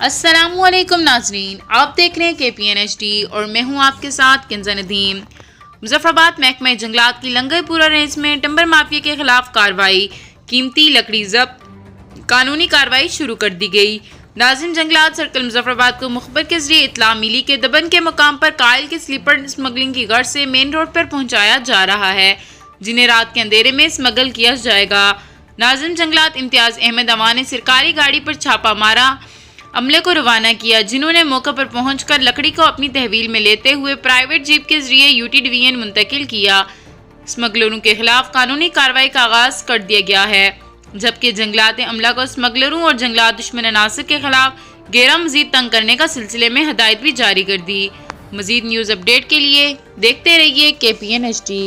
अस्सलामुअलैकुम नाजरीन, आप देख रहे हैं KPN HD और मैं हूं आपके साथ किंजा नदीम। मुजफ्फराबाद महकमा जंगलात की लंगरपुरा रेंज में टिम्बर माफिया के खिलाफ कार्रवाई, कीमती लकड़ी जब्त, कानूनी कार्रवाई शुरू कर दी गई। नाजिम जंगलात सर्कल मुजफ्फराबाद को मुखबर के जरिए इतला मिली के दबन के मुकाम पर कायल के स्लीपर स्मगलिंग की गर्ज से मेन रोड पर पहुंचाया जा रहा है, जिन्हें रात के अंधेरे में स्मगल किया जाएगा। नाजिम जंगलात इम्तियाज अहमद अमान ने सरकारी गाड़ी पर छापा मारा, अमले को रवाना किया, जिन्होंने मौके पर पहुंचकर लकड़ी को अपनी तहवील में लेते हुए प्राइवेट जीप के जरिए UT डिवीजन मुंतकिल किया। स्मगलरों के खिलाफ कानूनी कार्रवाई का आगाज कर दिया गया है, जबकि जंगलात अमला को स्मगलरों और जंगलात दुश्मन अनासर के खिलाफ घेरा मजीद तंग करने का सिलसिले में हदायत भी जारी कर दी। मजीद न्यूज़ अपडेट के लिए देखते रहिए KPN HD।